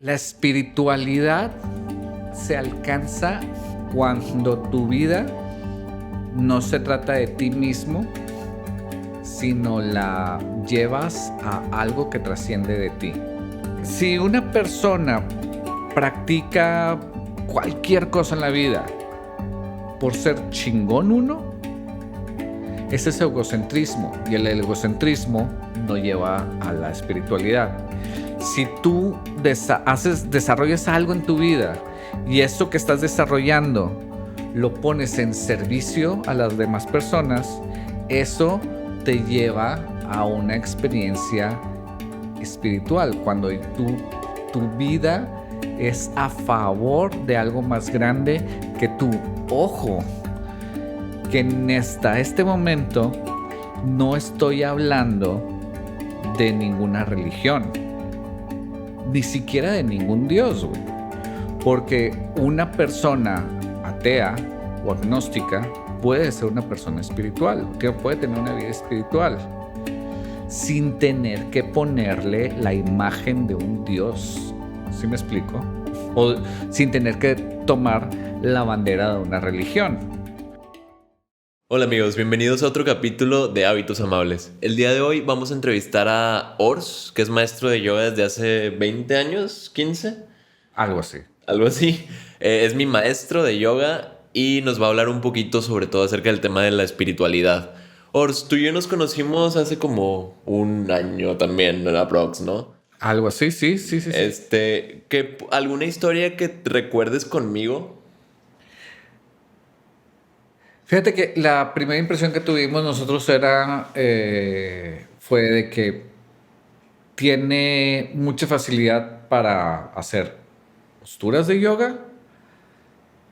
La espiritualidad se alcanza cuando tu vida no se trata de ti mismo, sino la llevas a algo que trasciende de ti. Si una persona practica cualquier cosa en la vida por ser chingón uno, ese es egocentrismo, y el egocentrismo no lleva a la espiritualidad. Si tú desarrollas algo en tu vida y eso que estás desarrollando lo pones en servicio a las demás personas, eso te lleva a una experiencia espiritual, cuando tu vida es a favor de algo más grande que tú. Ojo, que en este momento no estoy hablando de ninguna religión, ni siquiera de ningún Dios, güey. Porque una persona atea o agnóstica puede ser una persona espiritual, que puede tener una vida espiritual, sin tener que ponerle la imagen de un Dios. ¿Sí me explico? O sin tener que tomar la bandera de una religión. Hola amigos, bienvenidos a otro capítulo de Hábitos Amables. El día de hoy vamos a entrevistar a Ors, que es maestro de yoga desde hace 20 años, 15. Algo así. Algo así. Es mi maestro de yoga y nos va a hablar un poquito sobre todo acerca del tema de la espiritualidad. Ors, tú y yo nos conocimos hace como un año también, aprox, ¿no? Algo así, sí. ¿Alguna historia que recuerdes conmigo? Fíjate que la primera impresión que tuvimos nosotros fue de que tiene mucha facilidad para hacer posturas de yoga.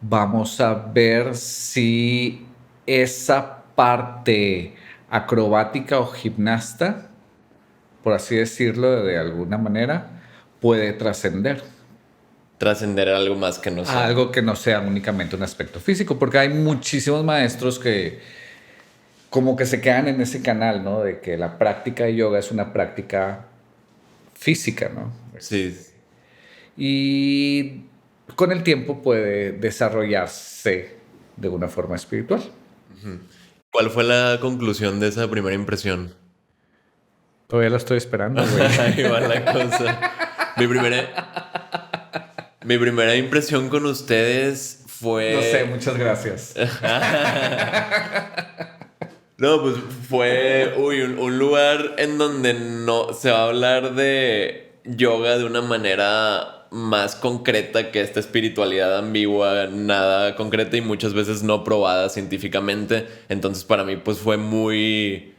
Vamos a ver si esa parte acrobática o gimnasta, por así decirlo de alguna manera, puede trascender. Trascender a algo más que no sea. Algo que no sea únicamente un aspecto físico, porque hay muchísimos maestros que como que se quedan en ese canal, ¿no? De que la práctica de yoga es una práctica física, ¿no? Sí. Y con el tiempo puede desarrollarse de una forma espiritual. ¿Cuál fue la conclusión de esa primera impresión? Todavía la estoy esperando, güey. Ahí va la cosa. Mi primera impresión con ustedes fue... No sé, muchas gracias. No, pues fue un lugar en donde no se va a hablar de yoga de una manera más concreta que esta espiritualidad ambigua, nada concreta y muchas veces no probada científicamente. Entonces para mí pues fue muy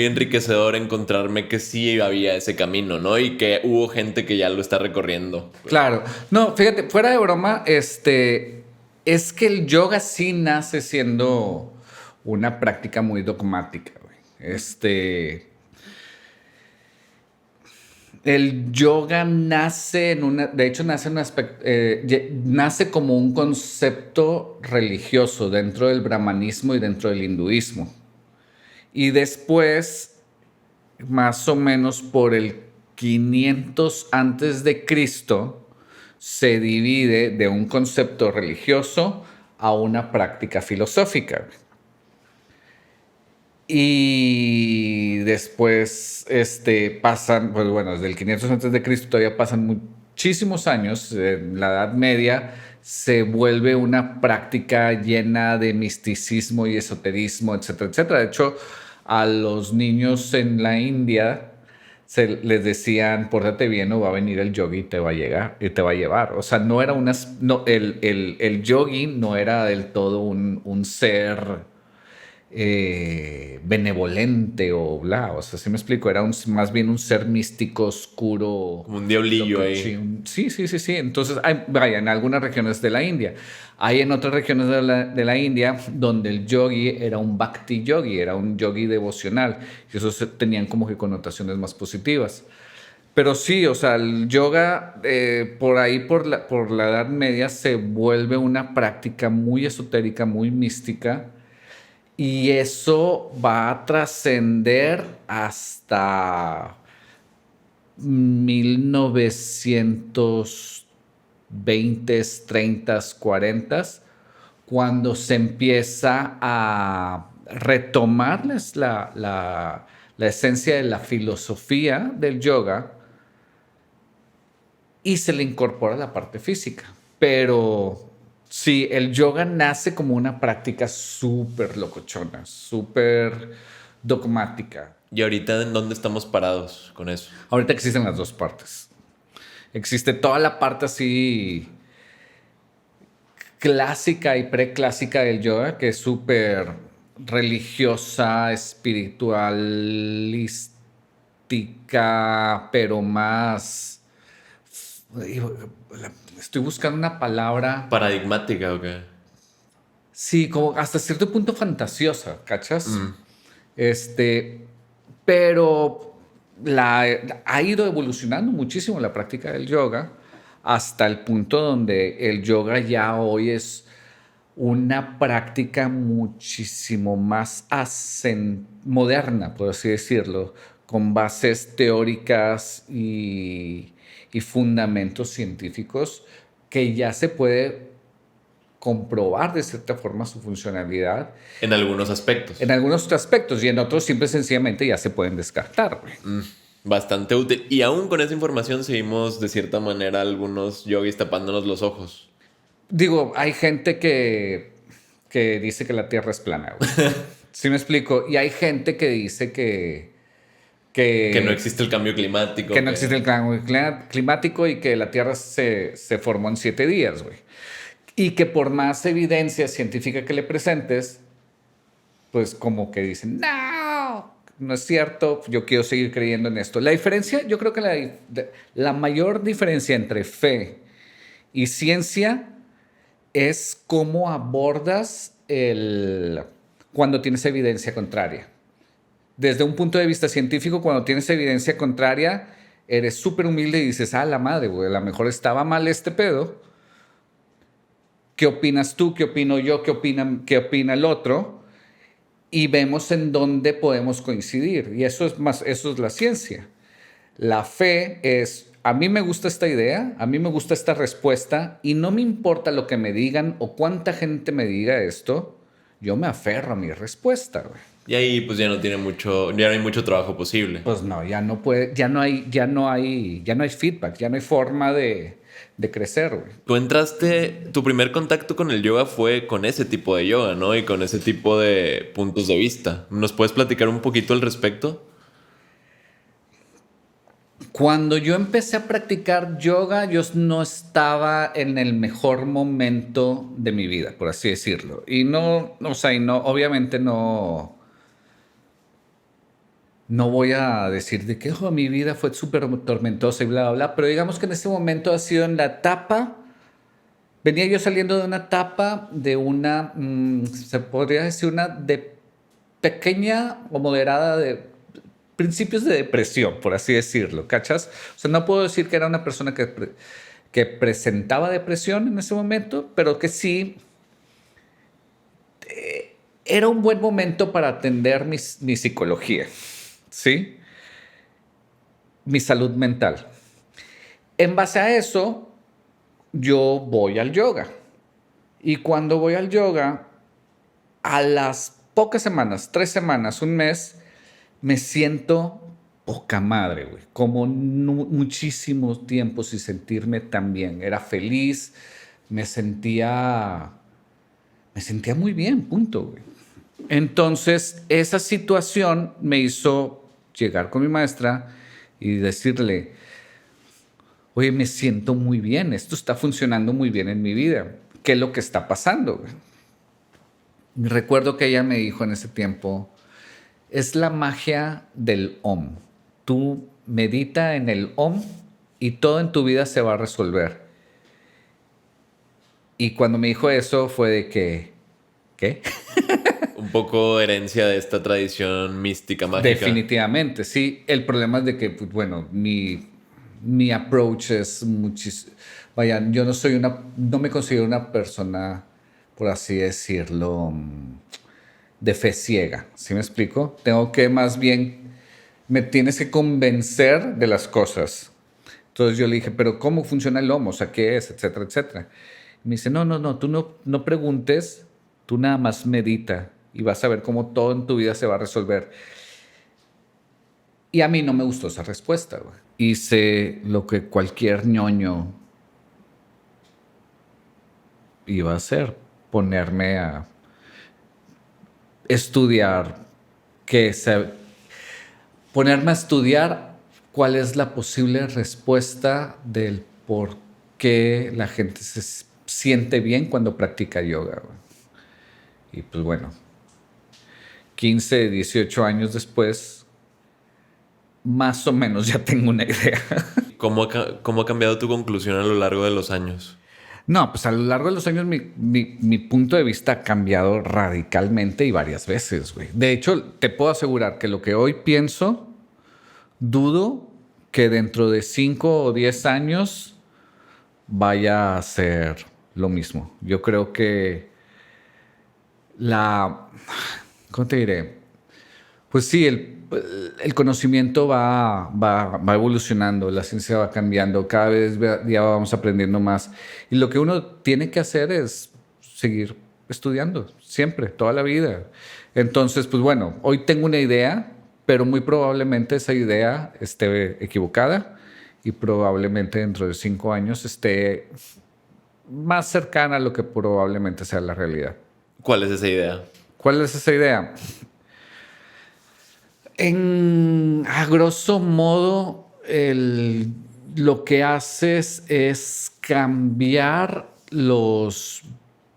enriquecedor encontrarme que sí había ese camino, ¿no? Y que hubo gente que ya lo está recorriendo. Claro. No, fíjate, fuera de broma, es que el yoga sí nace siendo una práctica muy dogmática, güey. El yoga nace nace como un concepto religioso dentro del brahmanismo y dentro del hinduismo. Y después, más o menos por el 500 antes de Cristo, se divide de un concepto religioso a una práctica filosófica. Y después pasan, pues bueno, desde el 500 antes de Cristo todavía pasan muchísimos años. En la Edad Media se vuelve una práctica llena de misticismo y esoterismo, etcétera, etcétera. De hecho, a los niños en la India les decían, pórtate bien o va a venir el yogi y te va a llevar. O sea, no era el yogi no era del todo un ser benevolente o bla, o sea, ¿sí me explico? Era más bien un ser místico, oscuro. Como un diablillo ahí. Sí. Entonces, vaya, en algunas regiones de la India. Hay en otras regiones de la India donde el yogi era un bhakti yogi, era un yogi devocional. Y esos tenían como que connotaciones más positivas. Pero sí, o sea, el yoga por ahí, por la Edad Media, se vuelve una práctica muy esotérica, muy mística. Y eso va a trascender hasta 1920s, 30s, 40s, cuando se empieza a retomar la esencia de la filosofía del yoga y se le incorpora la parte física. Pero sí, el yoga nace como una práctica súper locochona, súper dogmática. ¿Y ahorita en dónde estamos parados con eso? Ahorita existen las dos partes. Existe toda la parte así clásica y preclásica del yoga, que es súper religiosa, espiritualística, pero más... Estoy buscando una palabra... ¿Paradigmática o qué? Sí, como hasta cierto punto fantasiosa, ¿cachas? Pero ha ido evolucionando muchísimo la práctica del yoga hasta el punto donde el yoga ya hoy es una práctica muchísimo más moderna, por así decirlo, con bases teóricas y fundamentos científicos que ya se puede comprobar de cierta forma su funcionalidad. En algunos aspectos. En algunos aspectos y en otros simple y sencillamente ya se pueden descartar. Bastante útil. Y aún con esa información seguimos de cierta manera algunos yogis tapándonos los ojos. Digo, hay gente que dice que la Tierra es plana. ¿Sí me explico? Y hay gente que dice que no existe el cambio climático. Que no existe el cambio climático y que la Tierra se formó en 7 días, güey. Y que por más evidencia científica que le presentes, pues como que dicen, no es cierto, yo quiero seguir creyendo en esto. La diferencia, yo creo que la mayor diferencia entre fe y ciencia es cómo abordas cuando tienes evidencia contraria. Desde un punto de vista científico, cuando tienes evidencia contraria, eres súper humilde y dices, la madre, güey, a lo mejor estaba mal este pedo. ¿Qué opinas tú? ¿Qué opino yo? ¿Qué opina el otro? Y vemos en dónde podemos coincidir. Y eso es la ciencia. La fe es, a mí me gusta esta idea, a mí me gusta esta respuesta, y no me importa lo que me digan o cuánta gente me diga esto, yo me aferro a mi respuesta, güey. Y ahí pues ya no hay mucho trabajo posible. Pues no, ya no hay feedback, ya no hay forma de crecer, güey. Tu primer contacto con el yoga fue con ese tipo de yoga, ¿no? Y con ese tipo de puntos de vista. ¿Nos puedes platicar un poquito al respecto? Cuando yo empecé a practicar yoga, yo no estaba en el mejor momento de mi vida, por así decirlo. Y obviamente no voy a decir de que mi vida fue súper tormentosa y bla, bla, bla, pero digamos que en ese momento ha sido en la etapa, venía yo saliendo de una etapa de una, se podría decir una de pequeña o moderada de principios de depresión, por así decirlo, ¿cachas? O sea, no puedo decir que era una persona que presentaba depresión en ese momento, pero que sí era un buen momento para atender mi psicología. ¿Sí? Mi salud mental. En base a eso, yo voy al yoga. Y cuando voy al yoga, a las pocas semanas, 3 semanas, un mes, me siento poca madre, güey. Como muchísimos tiempos y sentirme tan bien. Era feliz, me sentía muy bien, punto, güey. Entonces, esa situación me hizo llegar con mi maestra y decirle, oye, me siento muy bien, esto está funcionando muy bien en mi vida. ¿Qué es lo que está pasando? Recuerdo que ella me dijo en ese tiempo, es la magia del Om. Tú medita en el Om y todo en tu vida se va a resolver. Y cuando me dijo eso fue de que, ¿qué? Un poco herencia de esta tradición mística, mágica. Definitivamente, sí. El problema es de que, pues, bueno, mi approach es muchísimo. Vaya, yo no me considero una persona, por así decirlo, de fe ciega. ¿Sí me explico? Tengo que más bien me tienes que convencer de las cosas. Entonces yo le dije, pero ¿cómo funciona el lomo? O sea, ¿qué es? Etcétera, etcétera. Y me dice, no, tú no preguntes, tú nada más medita y vas a ver cómo todo en tu vida se va a resolver. Y a mí no me gustó esa respuesta, güey. Hice lo que cualquier ñoño iba a hacer, ponerme a estudiar, ponerme a estudiar cuál es la posible respuesta del por qué la gente se siente bien cuando practica yoga, güey. Y pues bueno, 15, 18 años después, más o menos ya tengo una idea. ¿Cómo ha cambiado tu conclusión a lo largo de los años? No, pues a lo largo de los años mi punto de vista ha cambiado radicalmente y varias veces, güey. De hecho, te puedo asegurar que lo que hoy pienso, dudo que dentro de 5 o 10 años vaya a ser lo mismo. Yo creo que ¿cómo te diré? Pues sí, el conocimiento va evolucionando, la ciencia va cambiando, cada vez ya vamos aprendiendo más. Y lo que uno tiene que hacer es seguir estudiando, siempre, toda la vida. Entonces, pues bueno, hoy tengo una idea, pero muy probablemente esa idea esté equivocada y probablemente dentro de 5 años esté más cercana a lo que probablemente sea la realidad. ¿Cuál es esa idea? ¿Cuál es esa idea? A grosso modo, lo que haces es cambiar los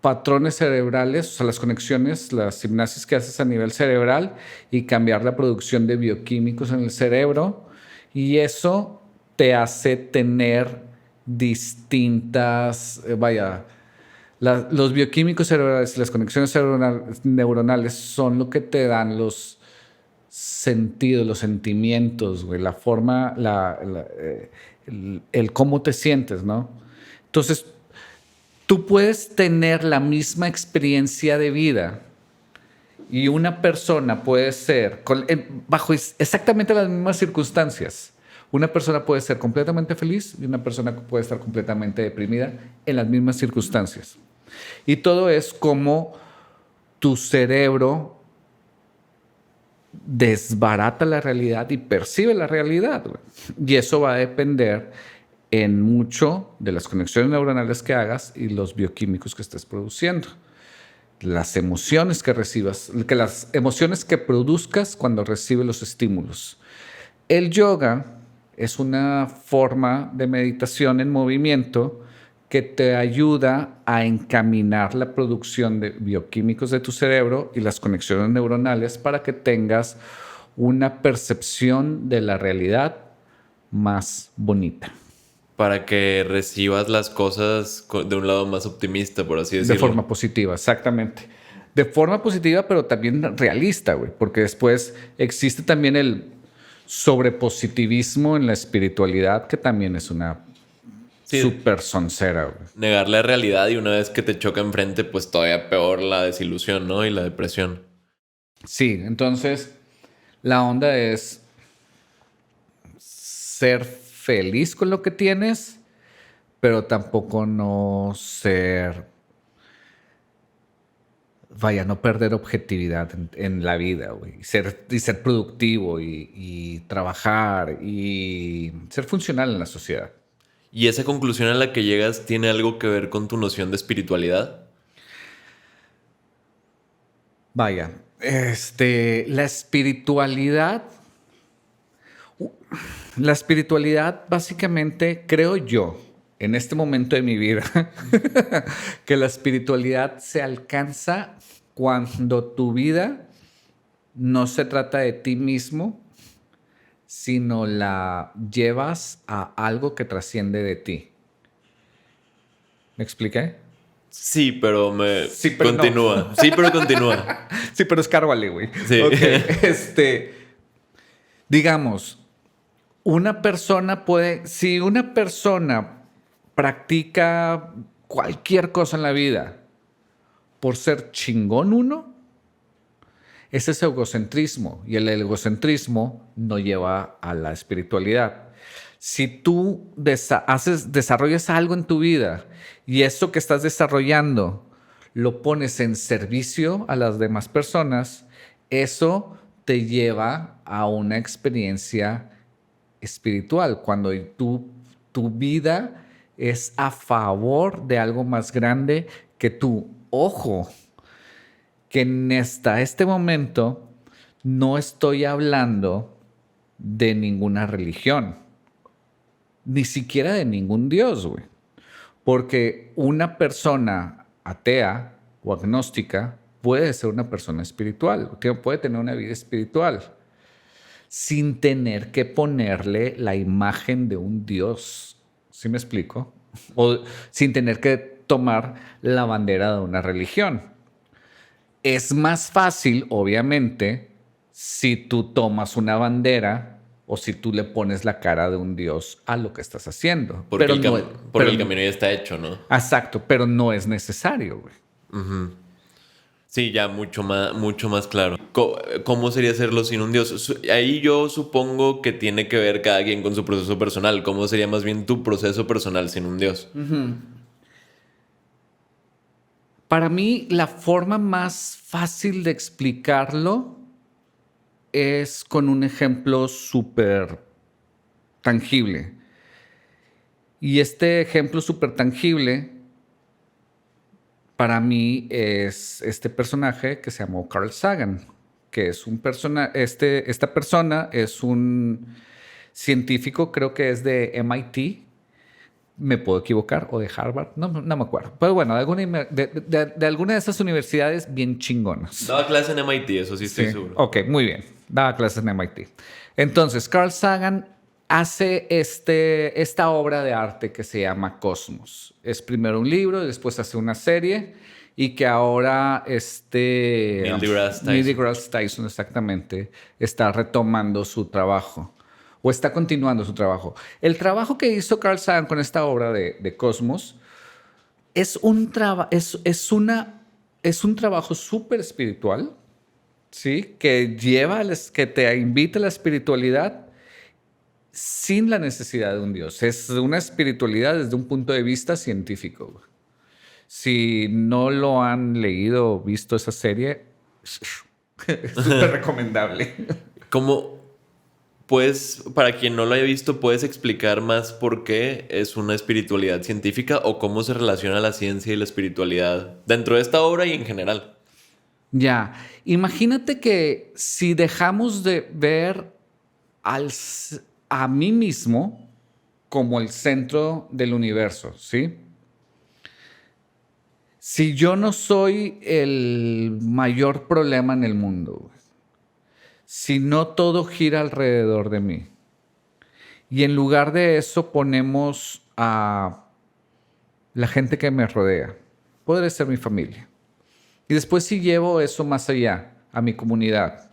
patrones cerebrales, o sea, las conexiones, las sinapsis que haces a nivel cerebral y cambiar la producción de bioquímicos en el cerebro. Y eso te hace tener distintas, los bioquímicos cerebrales y las conexiones neuronales son lo que te dan los sentidos, los sentimientos, güey, la forma, el cómo te sientes, ¿no? Entonces, tú puedes tener la misma experiencia de vida y una persona puede ser, bajo exactamente las mismas circunstancias, una persona puede ser completamente feliz y una persona puede estar completamente deprimida en las mismas circunstancias. Y todo es como tu cerebro desbarata la realidad y percibe la realidad, güey. Y eso va a depender en mucho de las conexiones neuronales que hagas y los bioquímicos que estés produciendo. Las emociones que recibas, las emociones que produzcas cuando recibes los estímulos. El yoga es una forma de meditación en movimiento que te ayuda a encaminar la producción de bioquímicos de tu cerebro y las conexiones neuronales para que tengas una percepción de la realidad más bonita. Para que recibas las cosas de un lado más optimista, por así decirlo. De forma positiva, exactamente. De forma positiva, pero también realista, güey, porque después existe también el sobrepositivismo en la espiritualidad, que también es una súper soncera, güey. Negar la realidad y una vez que te choca enfrente, pues todavía peor la desilusión, ¿no? Y la depresión. Sí, entonces la onda es ser feliz con lo que tienes, pero tampoco no perder objetividad en la vida, güey. Y ser productivo y trabajar y ser funcional en la sociedad. ¿Y esa conclusión a la que llegas tiene algo que ver con tu noción de espiritualidad? Vaya, la espiritualidad básicamente, creo yo, en este momento de mi vida, que la espiritualidad se alcanza cuando tu vida no se trata de ti mismo, sino la llevas a algo que trasciende de ti. ¿Me expliqué? Sí, pero continúa. No. Sí, pero continúa. Sí, pero escárvale, güey. Sí. Okay. Digamos, si una persona practica cualquier cosa en la vida por ser chingón uno, Ese es egocentrismo y el egocentrismo no lleva a la espiritualidad. Si tú desarrollas algo en tu vida y eso que estás desarrollando lo pones en servicio a las demás personas, eso te lleva a una experiencia espiritual, cuando tu vida es a favor de algo más grande que tú. Ojo, que en este momento no estoy hablando de ninguna religión, ni siquiera de ningún Dios, güey. Porque una persona atea o agnóstica puede ser una persona espiritual, puede tener una vida espiritual, sin tener que ponerle la imagen de un Dios. ¿Sí me explico? O sin tener que tomar la bandera de una religión. Es más fácil, obviamente, si tú tomas una bandera o si tú le pones la cara de un Dios a lo que estás haciendo. Porque el camino ya está hecho, ¿no? Exacto, pero no es necesario, güey. Uh-huh. Sí, ya mucho más claro. ¿Cómo sería hacerlo sin un Dios? Ahí yo supongo que tiene que ver cada quien con su proceso personal. ¿Cómo sería más bien tu proceso personal sin un Dios? Uh-huh. Para mí, la forma más fácil de explicarlo es con un ejemplo súper tangible. Y este ejemplo súper tangible para mí es este personaje que se llamó Carl Sagan, que es esta persona es un científico, creo que es de MIT, me puedo equivocar, o de Harvard, no me acuerdo. Pero bueno, de alguna de esas universidades bien chingonas. Daba clase en MIT, eso sí estoy seguro. Ok, muy bien. Daba clases en MIT. Entonces, Carl Sagan hace esta obra de arte que se llama Cosmos. Es primero un libro y después hace una serie y que ahora Neil deGrasse Tyson, exactamente, está retomando su trabajo o está continuando su trabajo. El trabajo que hizo Carl Sagan con esta obra de Cosmos es un trabajo súper espiritual, ¿sí? Que te invita a la espiritualidad sin la necesidad de un Dios. Es una espiritualidad desde un punto de vista científico. Si no lo han leído o visto esa serie, es súper recomendable. ¿Cómo? Pues, para quien no lo haya visto, ¿puedes explicar más por qué es una espiritualidad científica o cómo se relaciona la ciencia y la espiritualidad dentro de esta obra y en general? Ya, imagínate que si dejamos de ver a mí mismo como el centro del universo, ¿sí? Si yo no soy el mayor problema en el mundo, si no todo gira alrededor de mí, y en lugar de eso ponemos a la gente que me rodea, podría ser mi familia, y después si llevo eso más allá, a mi comunidad,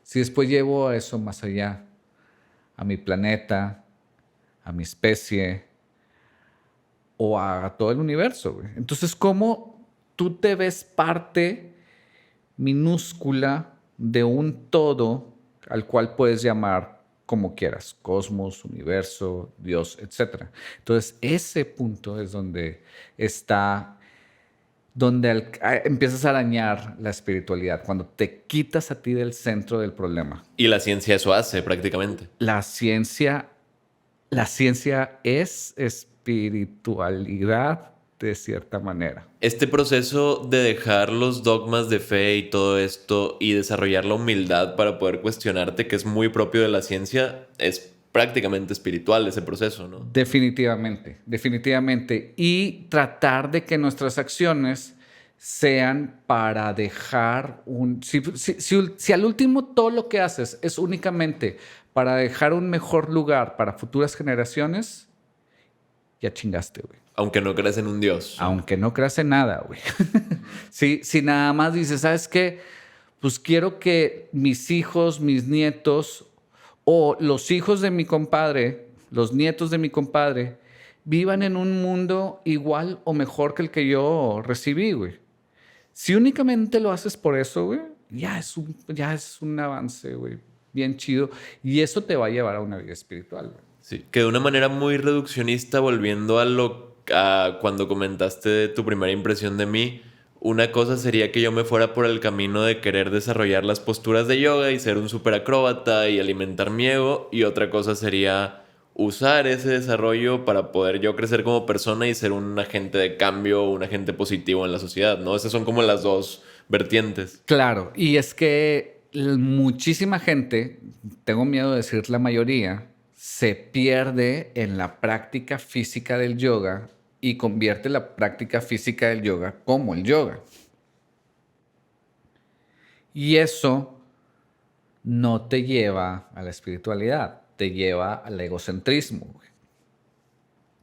si después llevo eso más allá, a mi planeta, a mi especie o a todo el universo, güey. Entonces, ¿cómo tú te ves parte minúscula de un todo al cual puedes llamar como quieras? Cosmos, universo, Dios, etc. Entonces, ese punto es donde empiezas a arañar la espiritualidad, cuando te quitas a ti del centro del problema. Y la ciencia eso hace prácticamente. La ciencia es espiritualidad de cierta manera. Este proceso de dejar los dogmas de fe y todo esto y desarrollar la humildad para poder cuestionarte, que es muy propio de la ciencia, es prácticamente espiritual ese proceso, ¿no? Definitivamente. Y tratar de que nuestras acciones sean para dejar si al último todo lo que haces es únicamente para dejar un mejor lugar para futuras generaciones, ya chingaste, güey. Aunque no creas en un Dios. Aunque no creas en nada, güey. Si nada más dices, ¿sabes qué? Pues quiero que mis hijos, mis nietos o los hijos de mi compadre, los nietos de mi compadre, vivan en un mundo igual o mejor que el que yo recibí, güey. Si únicamente lo haces por eso, güey, ya es un avance, güey, bien chido. Y eso te va a llevar a una vida espiritual, güey. Sí, que de una manera muy reduccionista, volviendo a cuando comentaste tu primera impresión de mí, una cosa sería que yo me fuera por el camino de querer desarrollar las posturas de yoga y ser un super acróbata y alimentar mi ego, y otra cosa sería usar ese desarrollo para poder yo crecer como persona y ser un agente de cambio, un agente positivo en la sociedad, ¿no? Esas son como las dos vertientes. Claro, y es que muchísima gente, tengo miedo de decir la mayoría, se pierde en la práctica física del yoga y convierte la práctica física del yoga como el yoga. Y eso no te lleva a la espiritualidad, te lleva al egocentrismo, güey.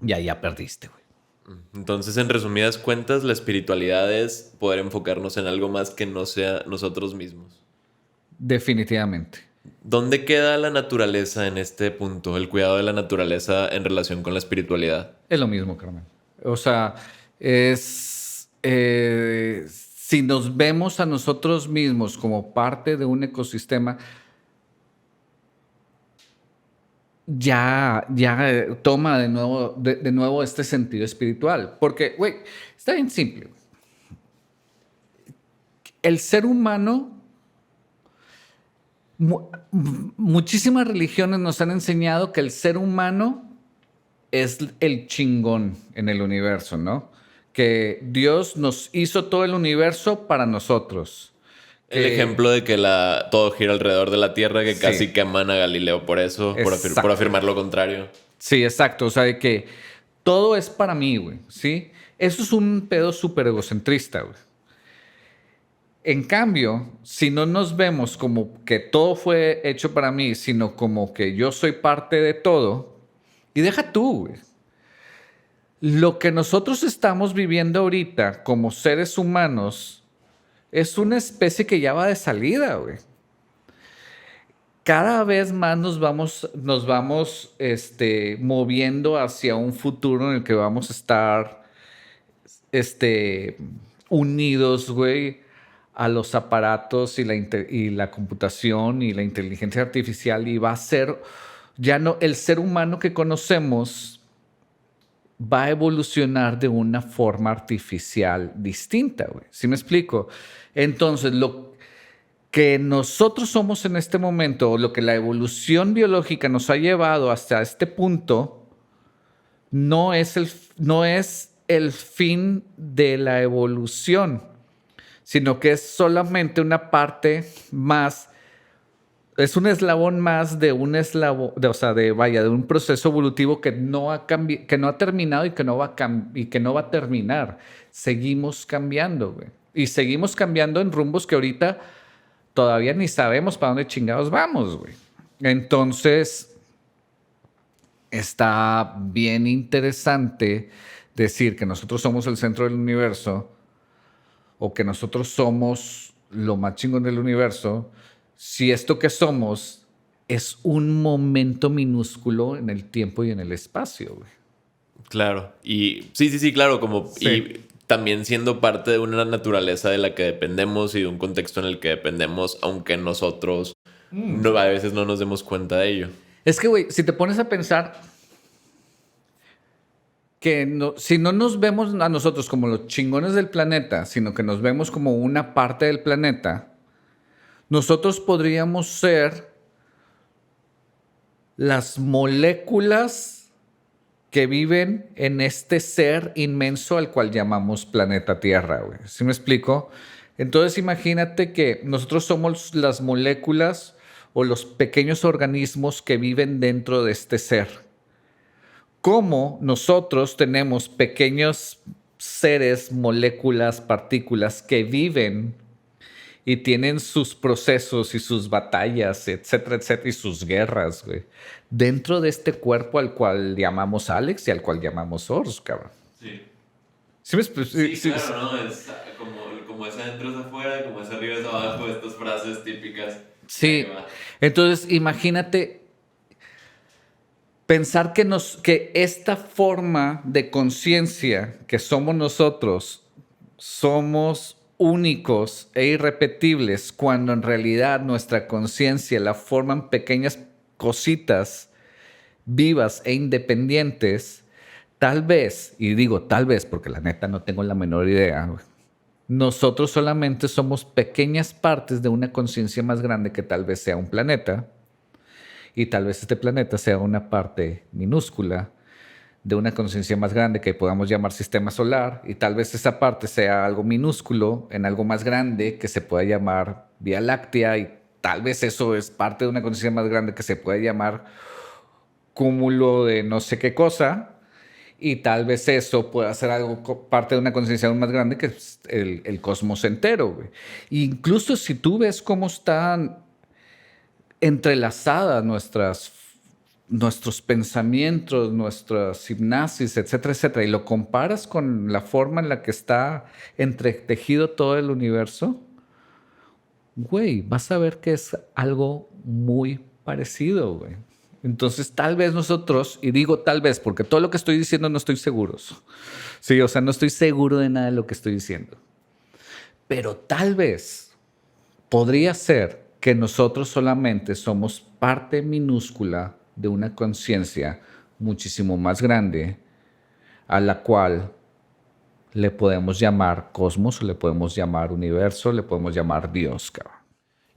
Y ahí ya perdiste, güey. Entonces, en resumidas cuentas, la espiritualidad es poder enfocarnos en algo más que no sea nosotros mismos. Definitivamente. ¿Dónde queda la naturaleza en este punto? El cuidado de la naturaleza en relación con la espiritualidad. Es lo mismo, Carmen. O sea, es... si nos vemos a nosotros mismos como parte de un ecosistema, ya toma de nuevo este sentido espiritual. Porque, güey, está bien simple. El ser humano, muchísimas religiones nos han enseñado que el ser humano es el chingón en el universo, ¿no? Que Dios nos hizo todo el universo para nosotros. El ejemplo de que todo gira alrededor de la Tierra, que Sí. casi queman a Galileo por eso, por afirmar lo contrario. Sí, exacto. O sea, de que todo es para mí, güey, ¿sí? Eso es un pedo súper egocentrista, güey. En cambio, si no nos vemos como que todo fue hecho para mí, sino como que yo soy parte de todo, y deja tú, güey. Lo que nosotros estamos viviendo ahorita como seres humanos es una especie que ya va de salida, güey. Cada vez más nos vamos moviendo hacia un futuro en el que vamos a estar unidos, güey, a los aparatos y la computación y la inteligencia artificial, y va a ser, ya no, el ser humano que conocemos va a evolucionar de una forma artificial distinta, güey. ¿Sí me explico? Entonces, lo que nosotros somos en este momento, o lo que la evolución biológica nos ha llevado hasta este punto, no es el fin de la evolución, sino que es solamente una parte más, es un eslabón más de un eslabón, de un proceso evolutivo que no ha terminado y que no va a terminar. Seguimos cambiando, güey. Y seguimos cambiando en rumbos que ahorita todavía ni sabemos para dónde chingados vamos, güey. Entonces, está bien interesante decir que nosotros somos el centro del universo o que nosotros somos lo más chingón del universo, si esto que somos es un momento minúsculo en el tiempo y en el espacio, güey. Claro. Y sí, claro, como Sí. y también siendo parte de una naturaleza de la que dependemos y de un contexto en el que dependemos, aunque nosotros a veces no nos demos cuenta de ello. Es que, güey, si te pones a pensar que si no nos vemos a nosotros como los chingones del planeta, sino que nos vemos como una parte del planeta, nosotros podríamos ser las moléculas que viven en este ser inmenso al cual llamamos planeta Tierra, güey. ¿Sí me explico? Entonces imagínate que nosotros somos las moléculas o los pequeños organismos que viven dentro de este ser. Cómo nosotros tenemos pequeños seres, moléculas, partículas que viven y tienen sus procesos y sus batallas, etcétera, etcétera, y sus guerras, güey, dentro de este cuerpo al cual llamamos Alex y al cual llamamos Ors, cabrón. Sí. Sí, Claro, ¿no? Es como es adentro es afuera, como es arriba es abajo, estas frases típicas. Sí. Entonces, imagínate pensar que esta forma de conciencia que somos nosotros, somos únicos e irrepetibles cuando en realidad nuestra conciencia la forman pequeñas cositas vivas e independientes, tal vez, y digo tal vez porque la neta no tengo la menor idea, nosotros solamente somos pequeñas partes de una conciencia más grande que tal vez sea un planeta, y tal vez este planeta sea una parte minúscula de una conciencia más grande que podamos llamar sistema solar, y tal vez esa parte sea algo minúsculo en algo más grande que se pueda llamar Vía Láctea, y tal vez eso es parte de una conciencia más grande que se puede llamar cúmulo de no sé qué cosa, y tal vez eso pueda ser algo parte de una conciencia aún más grande que es el cosmos entero, güey. Incluso si tú ves cómo están entrelazadas nuestros pensamientos, nuestras hipnosis, etcétera, etcétera, y lo comparas con la forma en la que está entretejido todo el universo, güey, vas a ver que es algo muy parecido, güey. Entonces, tal vez nosotros, y digo tal vez, porque todo lo que estoy diciendo no estoy seguro. Sí, o sea, no estoy seguro de nada de lo que estoy diciendo. Pero tal vez podría ser que nosotros solamente somos parte minúscula de una conciencia muchísimo más grande a la cual le podemos llamar cosmos, le podemos llamar universo, le podemos llamar Dios, cabrón.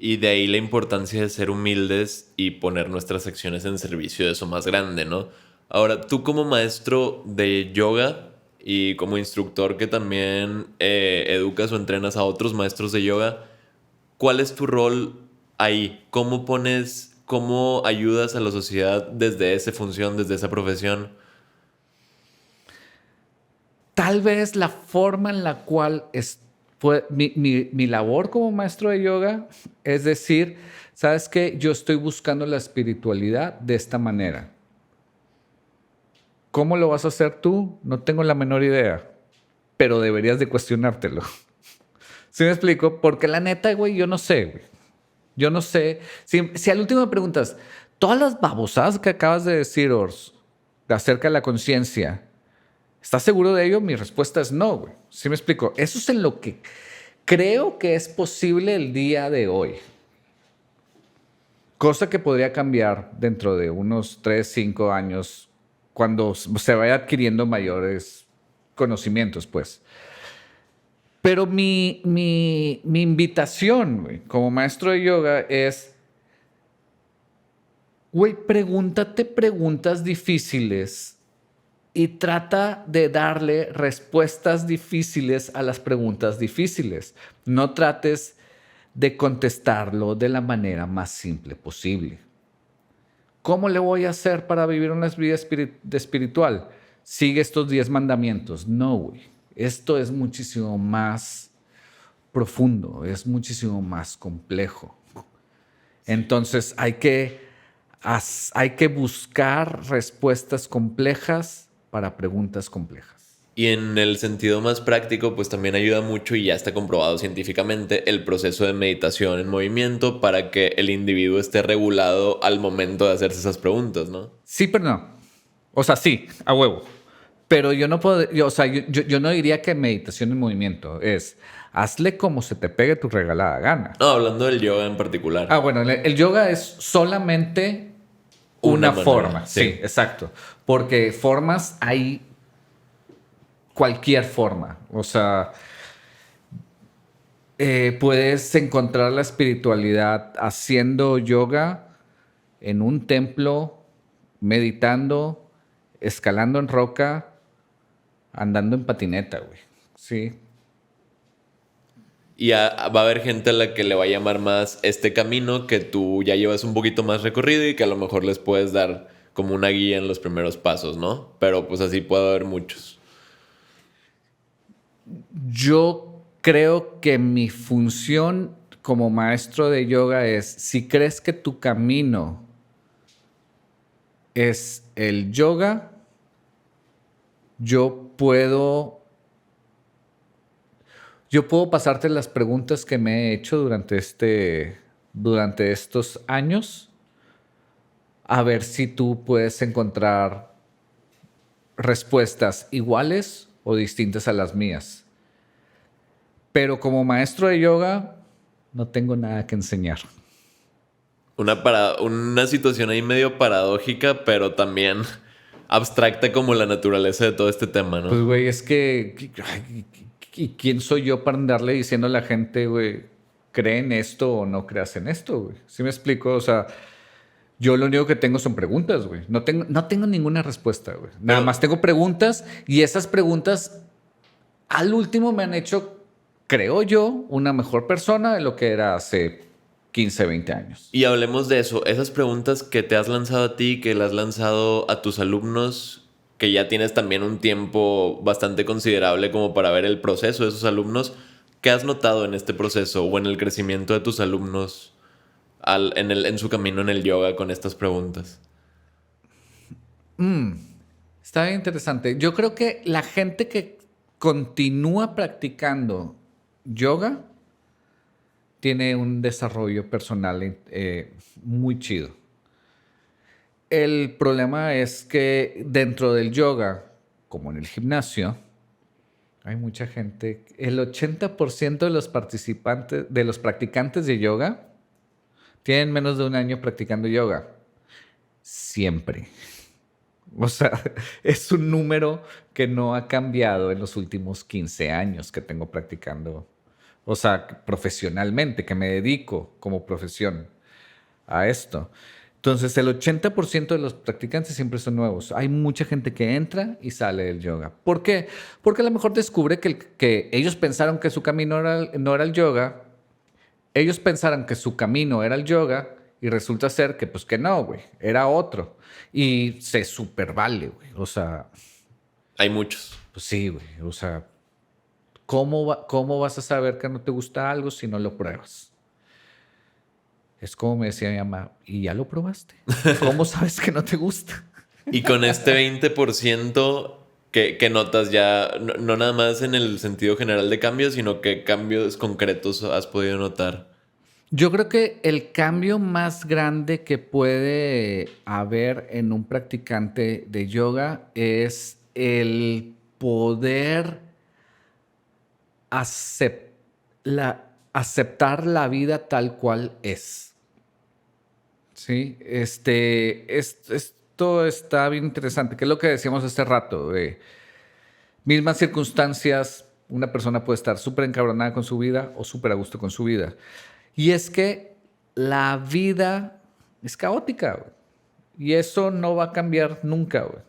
Y de ahí la importancia de ser humildes y poner nuestras acciones en servicio de eso más grande, ¿no? Ahora, tú como maestro de yoga y como instructor que también educas o entrenas a otros maestros de yoga, ¿cuál es tu rol ahí? ¿Cómo ayudas a la sociedad desde esa función, desde esa profesión? Tal vez la forma en la cual mi labor como maestro de yoga es decir, ¿sabes qué? Yo estoy buscando la espiritualidad de esta manera. ¿Cómo lo vas a hacer tú? No tengo la menor idea, pero deberías de cuestionártelo. ¿Sí me explico? Porque la neta, güey, yo no sé, güey. Yo no sé. Si al último me preguntas, todas las babosadas que acabas de decir, Ors, acerca de la conciencia, ¿estás seguro de ello? Mi respuesta es no, güey. ¿Sí me explico? Eso es en lo que creo que es posible el día de hoy. Cosa que podría cambiar dentro de unos 3, 5 años cuando se vaya adquiriendo mayores conocimientos, pues. Pero mi invitación, güey, como maestro de yoga es, güey, pregúntate preguntas difíciles y trata de darle respuestas difíciles a las preguntas difíciles. No trates de contestarlo de la manera más simple posible. ¿Cómo le voy a hacer para vivir una vida espiritual? Sigue estos 10 mandamientos. No, güey. Esto es muchísimo más profundo, es muchísimo más complejo. Entonces hay que buscar respuestas complejas para preguntas complejas. Y en el sentido más práctico, pues también ayuda mucho y ya está comprobado científicamente el proceso de meditación en movimiento para que el individuo esté regulado al momento de hacerse esas preguntas, ¿no? Sí, pero no. O sea, sí, a huevo. Pero yo no puedo, yo no diría que meditación en movimiento es hazle como se te pegue tu regalada gana. No, hablando del yoga en particular. Bueno, el yoga es solamente una forma. Sí, exacto. Porque formas hay cualquier forma. O sea, puedes encontrar la espiritualidad haciendo yoga en un templo, meditando, escalando en roca, andando en patineta, güey. Sí. Y va a haber gente a la que le va a llamar más este camino que tú ya llevas un poquito más recorrido y que a lo mejor les puedes dar como una guía en los primeros pasos, ¿no? Pero pues así puede haber muchos. Yo creo que mi función como maestro de yoga es, si crees que tu camino es el yoga, yo puedo pasarte las preguntas que me he hecho durante estos años, a ver si tú puedes encontrar respuestas iguales o distintas a las mías. Pero como maestro de yoga, no tengo nada que enseñar. Una situación ahí medio paradójica, pero también abstracta como la naturaleza de todo este tema, Pues, ¿no? güey, es que... ay, ¿y quién soy yo para andarle diciendo a la gente, güey, cree en esto o no creas en esto, güey? ¿Sí me explico? O sea, yo lo único que tengo son preguntas, güey. No tengo ninguna respuesta, güey. Nada Pero más tengo preguntas y esas preguntas al último me han hecho, creo yo, una mejor persona de lo que era hace 15, 20 años. y hablemos de eso. Esas preguntas que te has lanzado a ti, que le has lanzado a tus alumnos, que ya tienes también un tiempo bastante considerable como para ver el proceso de esos alumnos. ¿Qué has notado en este proceso o en el crecimiento de tus alumnos en su camino en el yoga con estas preguntas? Está bien interesante. Yo creo que la gente que continúa practicando yoga tiene un desarrollo personal muy chido. El problema es que dentro del yoga, como en el gimnasio, hay mucha gente. El 80% de los participantes, de los practicantes de yoga, tienen menos de un año practicando yoga. Siempre. O sea, es un número que no ha cambiado en los últimos 15 años que tengo practicando. O sea, profesionalmente, que me dedico como profesión a esto. Entonces, el 80% de los practicantes siempre son nuevos. Hay mucha gente que entra y sale del yoga. ¿Por qué? Porque a lo mejor descubre que ellos pensaron que su camino no era el yoga. Ellos pensaron que su camino era el yoga y resulta ser que, pues que no, güey. Era otro. Y se super vale, güey. O sea, Hay muchos. pues sí, güey. O sea, ¿cómo vas a saber que no te gusta algo si no lo pruebas? Es como me decía mi mamá, ¿y ya lo probaste? ¿Cómo sabes que no te gusta? Y con este 20% que notas ya, no nada más en el sentido general de cambios, sino que cambios concretos has podido notar. Yo creo que el cambio más grande que puede haber en un practicante de yoga es el poder acep- aceptar la vida tal cual es. Sí, esto está bien interesante, que es lo que decíamos hace rato. Mismas circunstancias, una persona puede estar súper encabronada con su vida o súper a gusto con su vida. Y es que la vida es caótica, güey. Y eso no va a cambiar nunca, güey.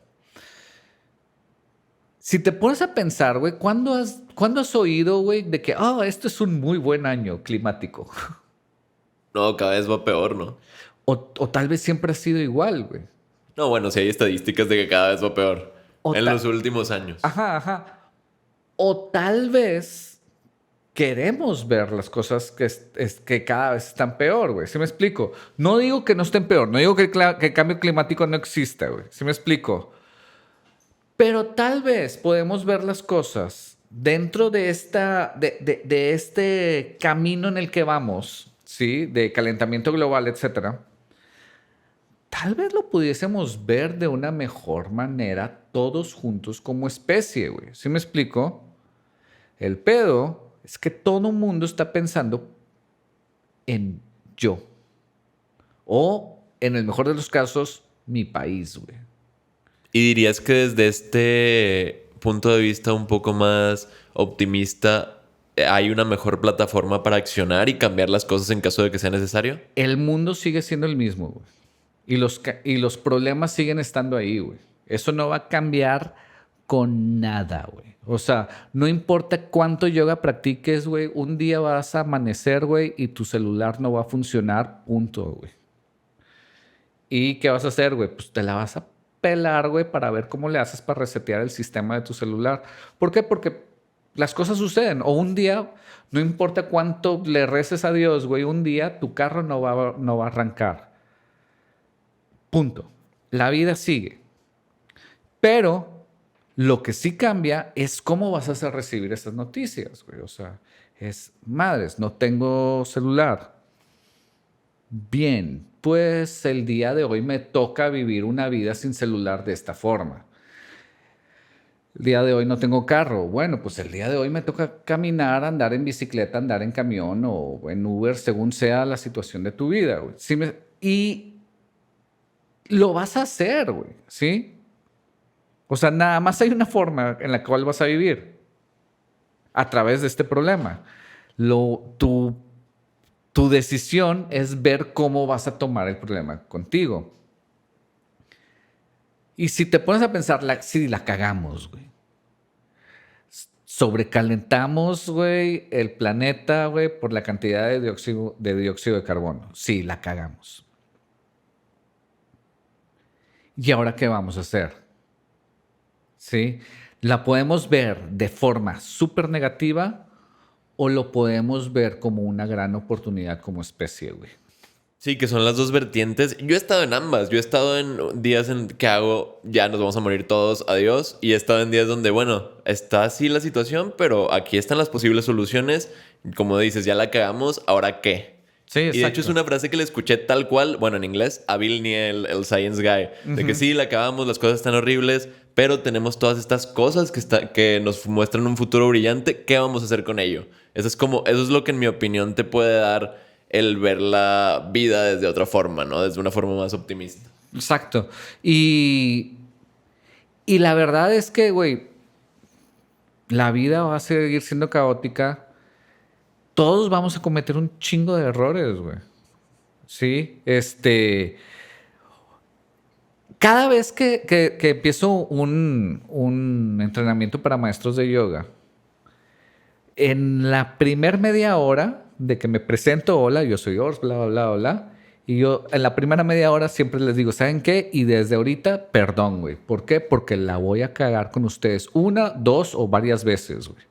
Si te pones a pensar, güey, ¿cuándo has oído, güey, de que, esto es un muy buen año climático? No, cada vez va peor, ¿no? O tal vez siempre ha sido igual, güey. No, bueno, sí hay estadísticas de que cada vez va peor. O En ta- los últimos años. Ajá, ajá. O tal vez queremos ver las cosas que cada vez están peor, güey. ¿Sí me explico? No digo que no estén peor, no digo que el cambio climático no exista, güey. ¿Sí me explico? Pero tal vez podemos ver las cosas dentro de de este camino en el que vamos, ¿sí? De calentamiento global, etcétera. Tal vez lo pudiésemos ver de una mejor manera todos juntos como especie, güey. ¿Sí me explico? El pedo es que todo el mundo está pensando en yo. O, en el mejor de los casos, mi país, güey. ¿Y dirías que desde este punto de vista un poco más optimista hay una mejor plataforma para accionar y cambiar las cosas en caso de que sea necesario? El mundo sigue siendo el mismo, güey. Y los problemas siguen estando ahí, güey. Eso no va a cambiar con nada, güey. O sea, no importa cuánto yoga practiques, güey. Un día vas a amanecer, güey, y tu celular no va a funcionar, punto, güey. ¿Y qué vas a hacer, güey? Pues te la vas a pelar, güey, para ver cómo le haces para resetear el sistema de tu celular. ¿Por qué? Porque las cosas suceden. O un día, no importa cuánto le reces a Dios, güey, un día tu carro no va a arrancar. Punto. La vida sigue. Pero lo que sí cambia es cómo vas a hacer recibir esas noticias, güey. O sea, madres, no tengo celular. Bien, pues el día de hoy me toca vivir una vida sin celular de esta forma. El día de hoy no tengo carro. Bueno, pues el día de hoy me toca caminar, andar en bicicleta, andar en camión o en Uber, según sea la situación de tu vida, güey. Y lo vas a hacer, güey, ¿sí? O sea, nada más hay una forma en la cual vas a vivir a través de este problema. Tu decisión es ver cómo vas a tomar el problema contigo. Y si te pones a pensar, si la cagamos, güey. Sobrecalentamos, güey, el planeta, güey, por la cantidad de dióxido de carbono. Sí, la cagamos. ¿Y ahora qué vamos a hacer? ¿Sí? La podemos ver de forma súper negativa o lo podemos ver como una gran oportunidad como especie, güey. Sí, que son las dos vertientes. Yo he estado en ambas. Yo he estado en días en que hago, ya nos vamos a morir todos, adiós. Y he estado en días donde, bueno, está así la situación, pero aquí están las posibles soluciones. Como dices, ya la cagamos, ¿ahora qué? Sí, exacto. Y de hecho es una frase que le escuché tal cual, bueno, en inglés, a Bill Nye, el Science Guy, de que sí, la acabamos, las cosas están horribles, pero tenemos todas estas cosas que nos muestran un futuro brillante. ¿Qué vamos a hacer con ello? Eso es lo que en mi opinión te puede dar el ver la vida desde otra forma, ¿no? Desde una forma más optimista. Exacto. Y la verdad es que, güey, la vida va a seguir siendo caótica. Todos vamos a cometer un chingo de errores, güey. Sí, cada vez que empiezo un entrenamiento para maestros de yoga, en la primer media hora de que me presento, hola, yo soy Ors, bla, bla, bla, bla, y yo en la primera media hora siempre les digo, ¿saben qué? Y desde ahorita, perdón, güey. ¿Por qué? Porque la voy a cagar con ustedes una, dos o varias veces, güey.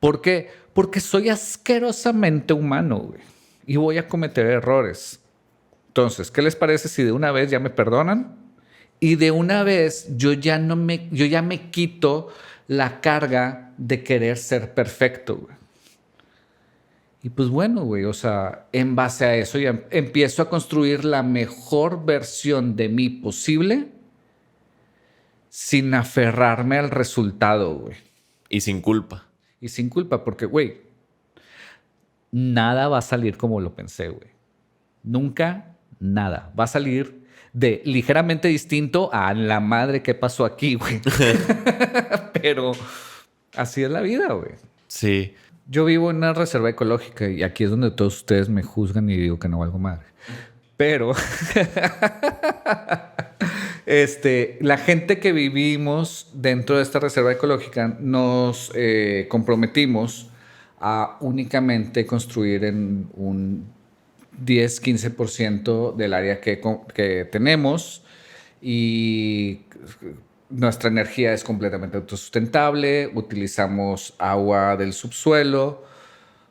¿Por qué? Porque soy asquerosamente humano, güey. Y voy a cometer errores. Entonces, ¿qué les parece si de una vez ya me perdonan? Y de una vez yo ya me quito la carga de querer ser perfecto, güey. Y pues bueno, güey, o sea, en base a eso ya empiezo a construir la mejor versión de mí posible sin aferrarme al resultado, güey. Y sin culpa. Y sin culpa, porque, güey, nada va a salir como lo pensé, güey. Nunca, nada. Va a salir de ligeramente distinto a la madre que pasó aquí, güey. Pero así es la vida, güey. Sí. Yo vivo en una reserva ecológica y aquí es donde todos ustedes me juzgan y digo que no valgo madre. Pero la gente que vivimos dentro de esta reserva ecológica nos comprometimos a únicamente construir en un 10-15% del área que tenemos y nuestra energía es completamente autosustentable, utilizamos agua del subsuelo,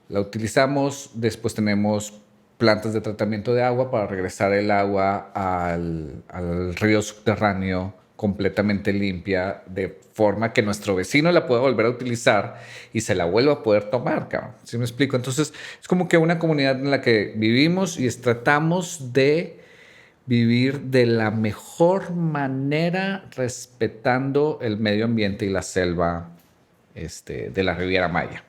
la utilizamos, después tenemos plantas de tratamiento de agua para regresar el agua al río subterráneo completamente limpia, de forma que nuestro vecino la pueda volver a utilizar y se la vuelva a poder tomar, cabrón. ¿Sí me explico? Entonces, es como que una comunidad en la que vivimos y tratamos de vivir de la mejor manera respetando el medio ambiente y la selva de la Riviera Maya.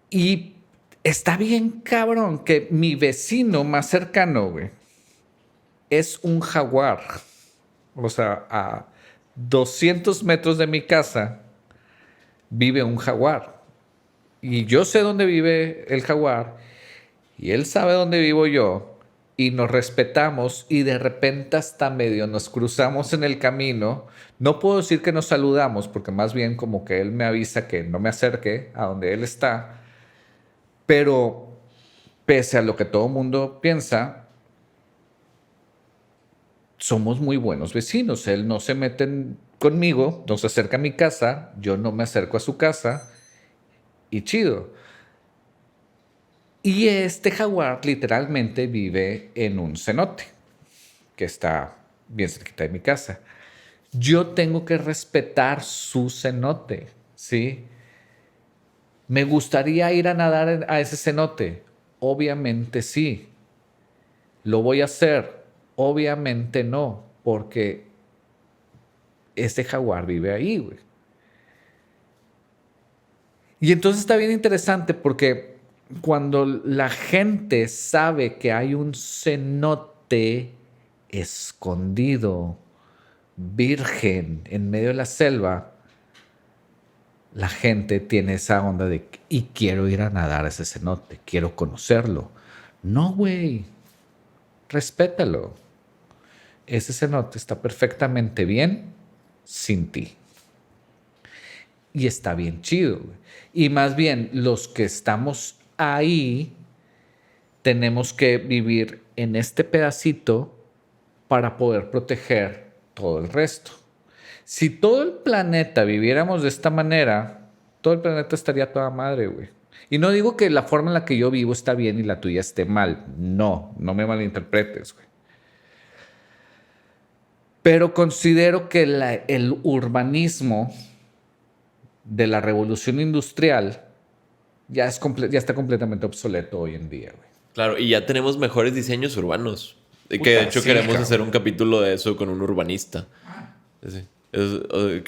Y está bien cabrón que mi vecino más cercano, güey, es un jaguar. O sea, a 200 metros de mi casa vive un jaguar. Y yo sé dónde vive el jaguar y él sabe dónde vivo yo. Y nos respetamos y de repente hasta medio nos cruzamos en el camino. No puedo decir que nos saludamos porque más bien como que él me avisa que no me acerque a donde él está. Pero pese a lo que todo el mundo piensa, somos muy buenos vecinos. Él no se mete conmigo, no se acerca a mi casa, yo no me acerco a su casa y chido. Y este jaguar literalmente vive en un cenote que está bien cerquita de mi casa. Yo tengo que respetar su cenote, ¿sí? ¿Me gustaría ir a nadar a ese cenote? Obviamente sí. ¿Lo voy a hacer? Obviamente no, porque ese jaguar vive ahí, güey. Y entonces está bien interesante porque cuando la gente sabe que hay un cenote escondido, virgen, en medio de la selva, la gente tiene esa onda de, y quiero ir a nadar a ese cenote, quiero conocerlo. No, güey, respétalo. Ese cenote está perfectamente bien sin ti. Y está bien chido, güey. Y más bien, los que estamos ahí, tenemos que vivir en este pedacito para poder proteger todo el resto. Si todo el planeta viviéramos de esta manera, todo el planeta estaría toda madre, güey. Y no digo que la forma en la que yo vivo está bien y la tuya esté mal. No, no me malinterpretes, güey. Pero considero que el urbanismo de la revolución industrial ya está completamente obsoleto hoy en día, güey. Claro, y ya tenemos mejores diseños urbanos. Que Puta, de hecho sí, queremos cabrón. hacer un capítulo de eso con un urbanista. Sí,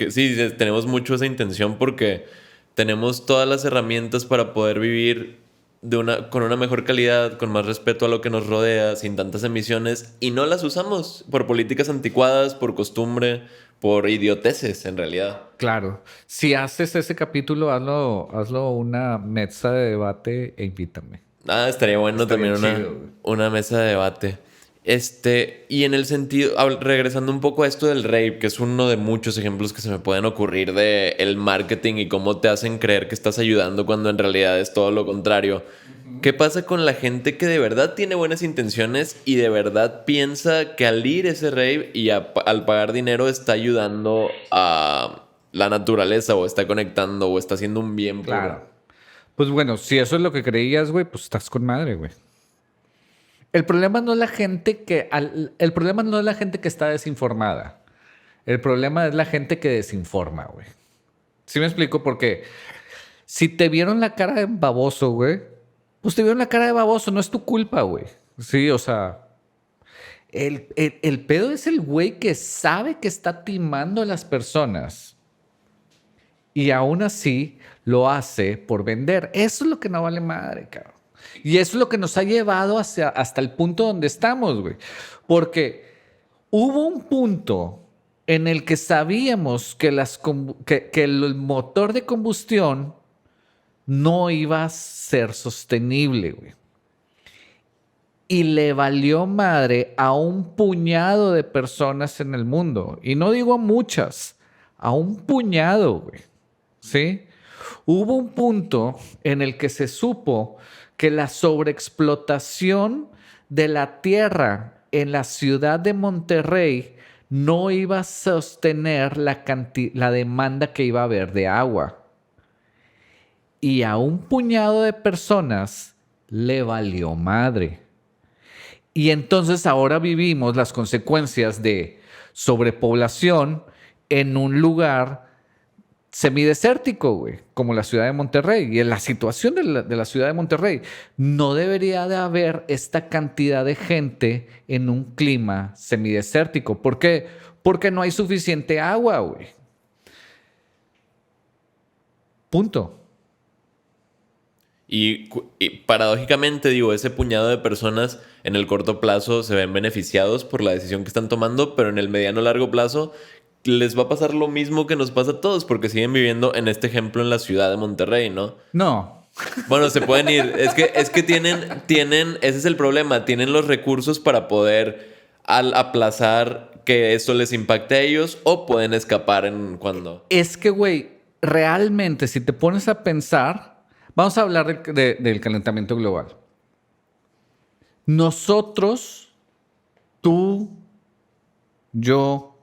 sí, tenemos mucho esa intención porque tenemos todas las herramientas para poder vivir con una mejor calidad, con más respeto a lo que nos rodea, sin tantas emisiones, y no las usamos por políticas anticuadas, por costumbre, por idioteces, en realidad. Claro. Si haces ese capítulo, hazlo una mesa de debate e invítame. Estaría bueno Estaría también chido, güey. una mesa de debate. Y en el sentido, regresando un poco a esto del rape, que es uno de muchos ejemplos que se me pueden ocurrir de el marketing y cómo te hacen creer que estás ayudando cuando en realidad es todo lo contrario. ¿Qué pasa con la gente que de verdad tiene buenas intenciones y de verdad piensa que al ir ese rape y al pagar dinero está ayudando a la naturaleza o está conectando o está haciendo un bien puro? Claro. Pues bueno, si eso es lo que creías, güey, pues estás con madre, güey. El problema no es la gente el problema no es la gente que está desinformada. El problema es la gente que desinforma, güey. ¿Sí me explico? Porque si te vieron la cara de baboso, güey, pues te vieron la cara de baboso, no es tu culpa, güey. Sí, o sea, el pedo es el güey que sabe que está timando a las personas y aún así lo hace por vender. Eso es lo que no vale madre, cabrón. Y eso es lo que nos ha llevado hasta el punto donde estamos, güey. Porque hubo un punto en el que sabíamos que, que el motor de combustión no iba a ser sostenible, güey. Y le valió madre a un puñado de personas en el mundo. Y no digo a muchas, a un puñado, güey. ¿Sí? Hubo un punto en el que se supo que la sobreexplotación de la tierra en la ciudad de Monterrey no iba a sostener la demanda que iba a haber de agua. Y a un puñado de personas le valió madre. Y entonces ahora vivimos las consecuencias de sobrepoblación en un lugar semidesértico, güey, como la ciudad de Monterrey. Y en la situación de la ciudad de Monterrey, no debería de haber esta cantidad de gente en un clima semidesértico. ¿Por qué? Porque no hay suficiente agua, güey. Punto. Y paradójicamente, digo, ese puñado de personas en el corto plazo se ven beneficiados por la decisión que están tomando, pero en el mediano largo plazo les va a pasar lo mismo que nos pasa a todos, porque siguen viviendo en este ejemplo en la ciudad de Monterrey, ¿no? No. Bueno, se pueden ir. Es que tienen, ese es el problema, tienen los recursos para poder aplazar que esto les impacte a ellos o pueden escapar en cuando. Es que, güey, realmente, si te pones a pensar, vamos a hablar del calentamiento global. Nosotros, tú, yo,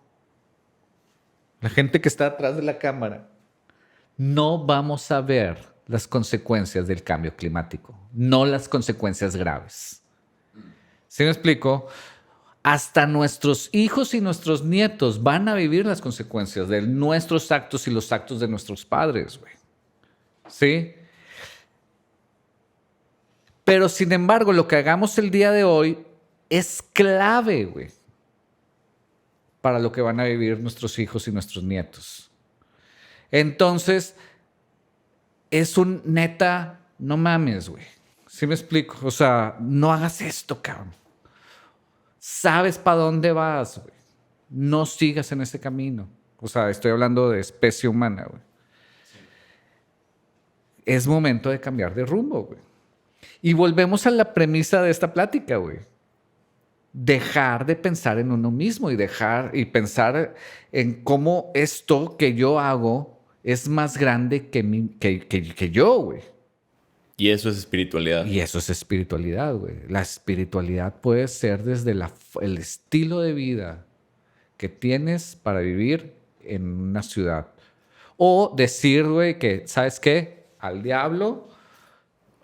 la gente que está atrás de la cámara, no vamos a ver las consecuencias del cambio climático, no las consecuencias graves. ¿Sí me explico? Hasta nuestros hijos y nuestros nietos van a vivir las consecuencias de nuestros actos y los actos de nuestros padres, güey. ¿Sí? Pero sin embargo, lo que hagamos el día de hoy es clave, güey, para lo que van a vivir nuestros hijos y nuestros nietos. Entonces, es un neta, no mames, güey. ¿Sí me explico? O sea, no hagas esto, cabrón. Sabes para dónde vas, güey. No sigas en ese camino. O sea, estoy hablando de especie humana, güey. Sí. Es momento de cambiar de rumbo, güey. Y volvemos a la premisa de esta plática, güey. Dejar de pensar en uno mismo y pensar en cómo esto que yo hago es más grande que yo, güey. Y eso es espiritualidad. Y eso es espiritualidad, güey. La espiritualidad puede ser desde el estilo de vida que tienes para vivir en una ciudad. O decir, güey, que, ¿sabes qué? Al diablo.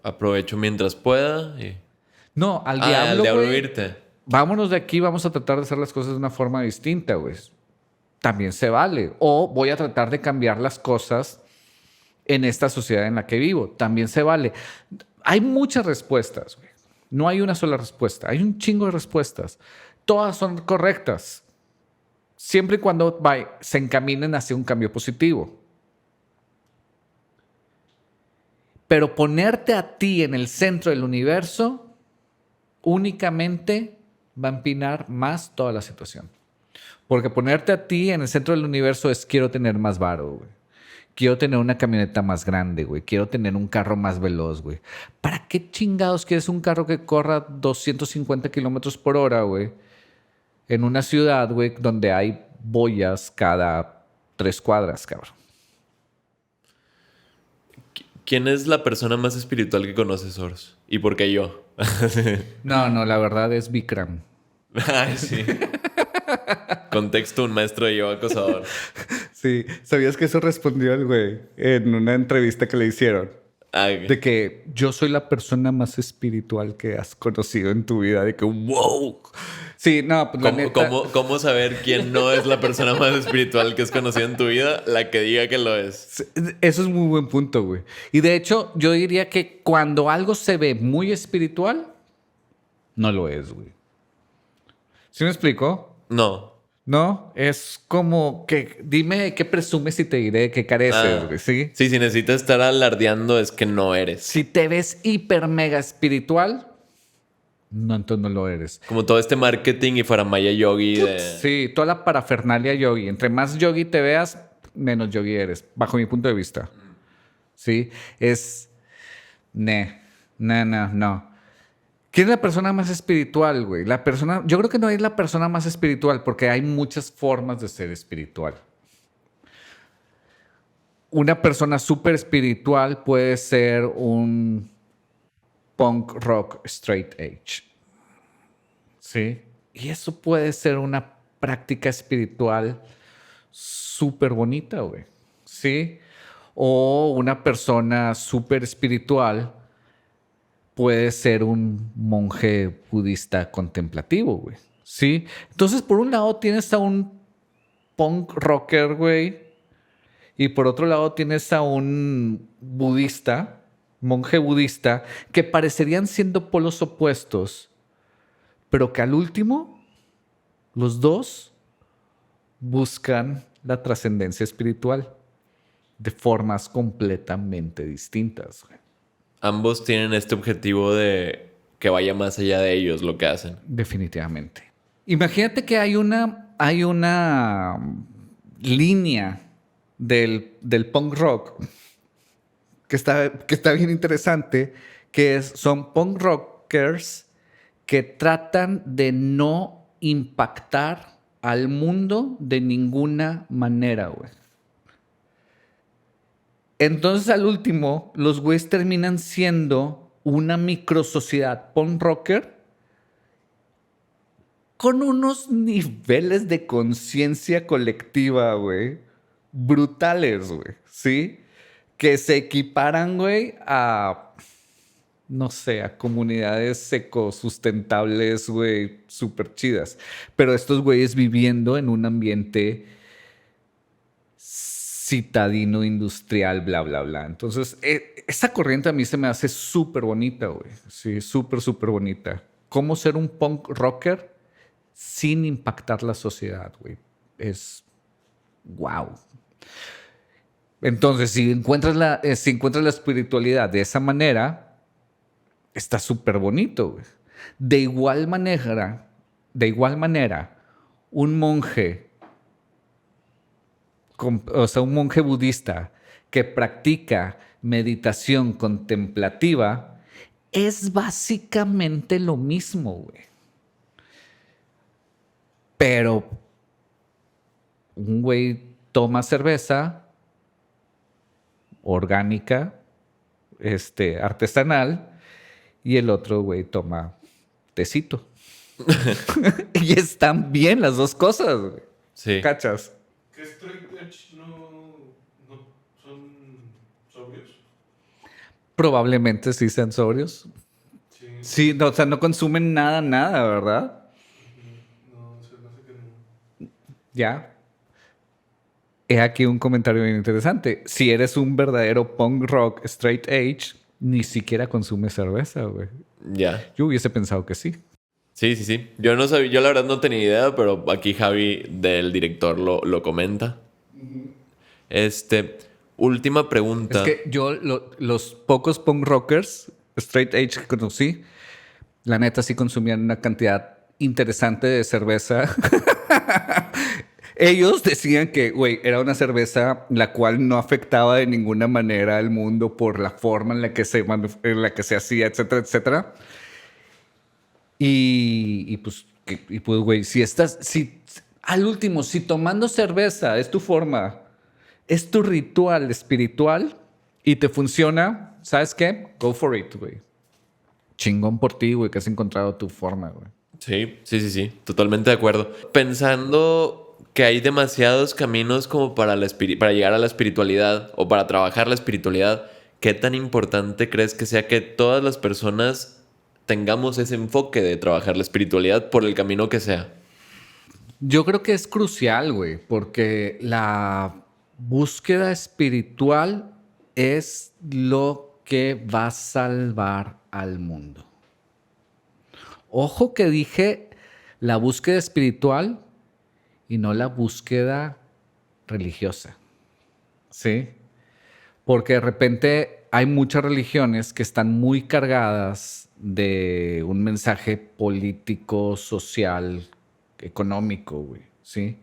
Aprovecho mientras pueda. No, al diablo irte. Vámonos de aquí, vamos a tratar de hacer las cosas de una forma distinta, güey. También se vale. O voy a tratar de cambiar las cosas en esta sociedad en la que vivo. También se vale. Hay muchas respuestas, güey. No hay una sola respuesta. Hay un chingo de respuestas. Todas son correctas. Siempre y cuando se encaminen hacia un cambio positivo. Pero ponerte a ti en el centro del universo únicamente va a empinar más toda la situación. Porque ponerte a ti en el centro del universo es quiero tener más varo, güey. Quiero tener una camioneta más grande, güey. Quiero tener un carro más veloz, güey. ¿Para qué chingados quieres un carro que corra 250 kilómetros por hora, güey? En una ciudad, güey, donde hay boyas cada 3 cuadras, cabrón. ¿Quién es la persona más espiritual que conoces, Ors? ¿Y por qué yo? No, la verdad es Bikram. Ay, sí. Contexto, un maestro de yoga acosador. Sí, ¿sabías que eso respondió el güey en una entrevista que le hicieron? Okay. De que yo soy la persona más espiritual que has conocido en tu vida. De que, wow. Sí, no, pues la neta... ¿Cómo saber quién no es la persona más espiritual que has conocido en tu vida? La que diga que lo es. Eso es muy buen punto, güey. Y de hecho, yo diría que cuando algo se ve muy espiritual, no lo es, güey. ¿Sí me explico? No. ¿No? Es como que dime qué presumes y te diré qué careces, güey, ¿sí? Sí, si necesitas estar alardeando es que no eres. Si te ves hiper mega espiritual, no, entonces no lo eres. Como todo este marketing y faramaya yogi de... Sí, toda la parafernalia yogi. Entre más yogi te veas, menos yogi eres, bajo mi punto de vista. Sí, es... No. ¿Quién es la persona más espiritual, güey? Yo creo que no es la persona más espiritual porque hay muchas formas de ser espiritual. Una persona súper espiritual puede ser un punk rock straight edge. ¿Sí? Y eso puede ser una práctica espiritual súper bonita, güey. ¿Sí? O una persona súper espiritual puede ser un monje budista contemplativo, güey. ¿Sí? Entonces, por un lado tienes a un punk rocker, güey. Y por otro lado tienes a un budista, monje budista, que parecerían siendo polos opuestos, pero que al último, los dos buscan la trascendencia espiritual de formas completamente distintas, güey. Ambos tienen este objetivo de que vaya más allá de ellos lo que hacen. Definitivamente. Imagínate que hay una línea del punk rock que está bien interesante, que son punk rockers que tratan de no impactar al mundo de ninguna manera, güey. Entonces, al último, los güeyes terminan siendo una microsociedad punk rocker con unos niveles de conciencia colectiva, güey, brutales, güey, ¿sí? Que se equiparan, güey, a, no sé, a comunidades ecosustentables, güey, súper chidas. Pero estos güeyes viviendo en un ambiente citadino, industrial, bla, bla, bla. Entonces, esa corriente a mí se me hace súper bonita, güey. Sí, súper, súper bonita. ¿Cómo ser un punk rocker sin impactar la sociedad, güey? es wow. Entonces, si encuentras la espiritualidad de esa manera, está súper bonito, güey. De igual manera, un monje, un monje budista que practica meditación contemplativa es básicamente lo mismo, güey. Pero un güey toma cerveza orgánica, artesanal, y el otro güey toma tecito. Y están bien las dos cosas, güey. Sí. ¿Cachas? ¿Qué straight edge no son sobrios? Probablemente sí sean sobrios. Sí. Sí, no, o sea, no consumen nada, ¿verdad? No, se me hace que no. Ya. He aquí un comentario bien interesante. Si eres un verdadero punk rock straight edge, ni siquiera consumes cerveza, güey. Ya. Yo hubiese pensado que sí. Sí, sí, sí. Yo no sabía, yo la verdad no tenía idea, pero aquí Javi del director lo comenta. Última pregunta. Es que yo, los pocos punk rockers straight edge que conocí, la neta sí consumían una cantidad interesante de cerveza. Ellos decían que, güey, era una cerveza la cual no afectaba de ninguna manera al mundo por la forma en la que se hacía, etcétera, etcétera. Y pues, güey, si al último, si tomando cerveza es tu forma, es tu ritual espiritual y te funciona, ¿sabes qué? Go for it, güey. Chingón por ti, güey, que has encontrado tu forma, güey. Sí, sí, sí, sí. Totalmente de acuerdo. Pensando que hay demasiados caminos como para llegar a la espiritualidad o para trabajar la espiritualidad, ¿qué tan importante crees que sea que todas las personas tengamos ese enfoque de trabajar la espiritualidad por el camino que sea? Yo creo que es crucial, güey, porque la búsqueda espiritual es lo que va a salvar al mundo. Ojo que dije la búsqueda espiritual y no la búsqueda religiosa. ¿Sí? Porque de repente hay muchas religiones que están muy cargadas de un mensaje político, social, económico, güey. ¿Sí?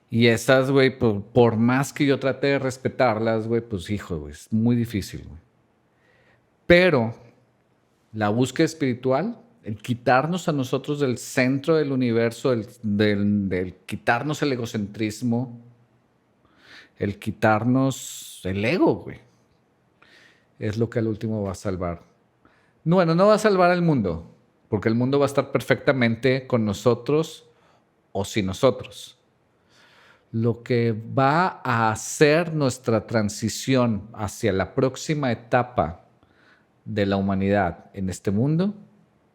Y esas, güey, por más que yo trate de respetarlas, güey, pues hijo, güey, es muy difícil, güey. Pero la búsqueda espiritual, el quitarnos a nosotros del centro del universo, del quitarnos el egocentrismo, el quitarnos el ego, güey, es lo que al último va a salvar. Bueno, no va a salvar al mundo, porque el mundo va a estar perfectamente con nosotros o sin nosotros. Lo que va a hacer nuestra transición hacia la próxima etapa de la humanidad en este mundo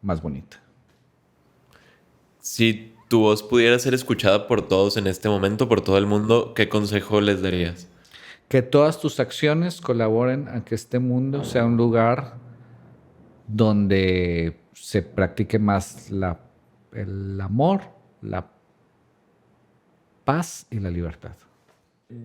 más bonita. Si tu voz pudiera ser escuchada por todos en este momento, por todo el mundo, ¿qué consejo les darías? Que todas tus acciones colaboren a que este mundo sea un lugar donde se practique más el amor, la paz y la libertad.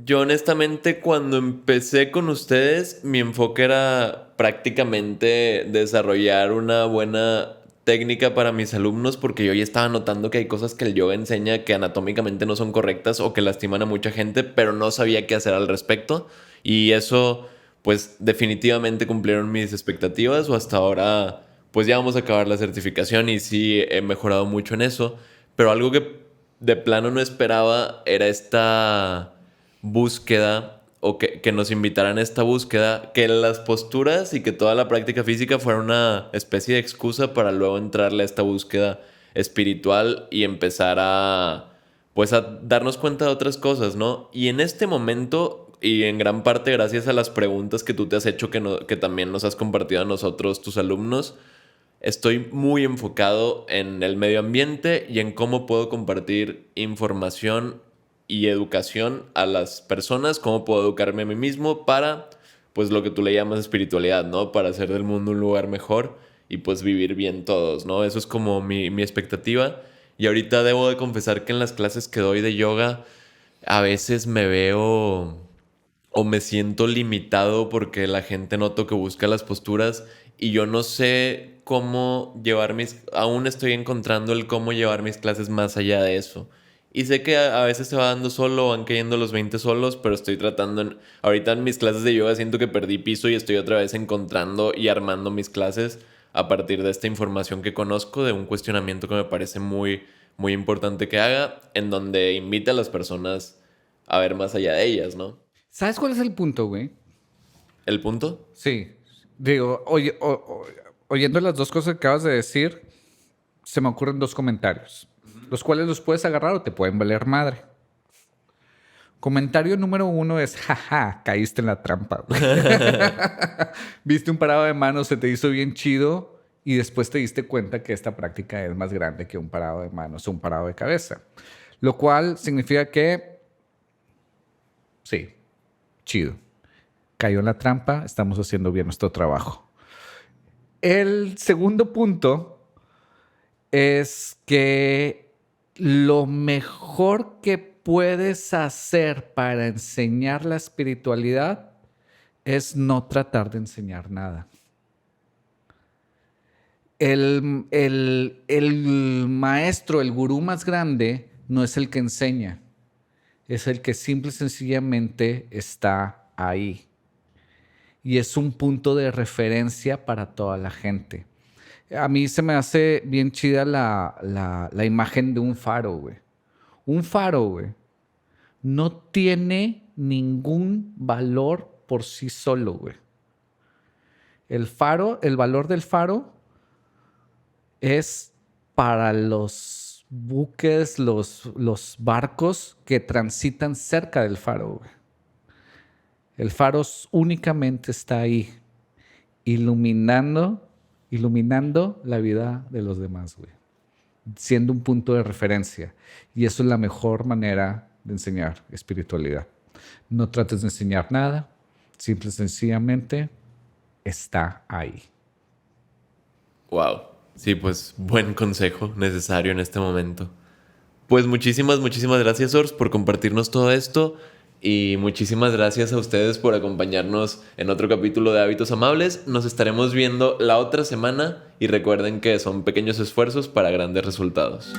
Yo honestamente cuando empecé con ustedes mi enfoque era prácticamente desarrollar una buena técnica para mis alumnos porque yo ya estaba notando que hay cosas que el yoga enseña que anatómicamente no son correctas o que lastiman a mucha gente, pero no sabía qué hacer al respecto y eso pues definitivamente cumplieron mis expectativas o hasta ahora pues ya vamos a acabar la certificación y sí he mejorado mucho en eso, pero algo que de plano no esperaba era esta búsqueda o que nos invitaran a esta búsqueda, que las posturas y que toda la práctica física fuera una especie de excusa para luego entrarle a esta búsqueda espiritual y empezar pues a darnos cuenta de otras cosas, ¿no? Y en este momento, y en gran parte gracias a las preguntas que tú te has hecho, que también nos has compartido a nosotros, tus alumnos, estoy muy enfocado en el medio ambiente y en cómo puedo compartir información y educación a las personas, cómo puedo educarme a mí mismo para, pues, lo que tú le llamas espiritualidad, ¿no? Para hacer del mundo un lugar mejor y, pues, vivir bien todos, ¿no? Eso es como mi expectativa. Y ahorita debo de confesar que en las clases que doy de yoga a veces me veo o me siento limitado porque la gente noto que busca las posturas y yo no sé cómo llevar aún estoy encontrando el cómo llevar mis clases más allá de eso. Y sé que a veces se va dando solo, van cayendo los 20 solos, pero estoy ahorita en mis clases de yoga siento que perdí piso y estoy otra vez encontrando y armando mis clases a partir de esta información que conozco, de un cuestionamiento que me parece muy, muy importante que haga, en donde invita a las personas a ver más allá de ellas, ¿no? ¿Sabes cuál es el punto, güey? ¿El punto? Sí. Digo, oyendo las dos cosas que acabas de decir, se me ocurren dos comentarios, los cuales los puedes agarrar o te pueden valer madre. Comentario número 1 es, jaja, caíste en la trampa, güey. Viste un parado de manos, se te hizo bien chido y después te diste cuenta que esta práctica es más grande que un parado de manos o un parado de cabeza. Lo cual significa que, sí, chido. Cayó en la trampa, estamos haciendo bien nuestro trabajo. El segundo punto es que lo mejor que puedes hacer para enseñar la espiritualidad es no tratar de enseñar nada. El maestro, el gurú más grande, no es el que enseña, es el que simple y sencillamente está ahí. Y es un punto de referencia para toda la gente. A mí se me hace bien chida la imagen de un faro, güey. Un faro, güey, no tiene ningún valor por sí solo, güey. El valor del faro es para los buques, los barcos que transitan cerca del faro, güey. El faro únicamente está ahí, iluminando la vida de los demás, güey. Siendo un punto de referencia. Y eso es la mejor manera de enseñar espiritualidad. No trates de enseñar nada, simple y sencillamente está ahí. Wow. Sí, pues buen consejo necesario en este momento. Pues muchísimas gracias, Ors, por compartirnos todo esto. Y muchísimas gracias a ustedes por acompañarnos en otro capítulo de Hábitos Amables. Nos estaremos viendo la otra semana y recuerden que son pequeños esfuerzos para grandes resultados.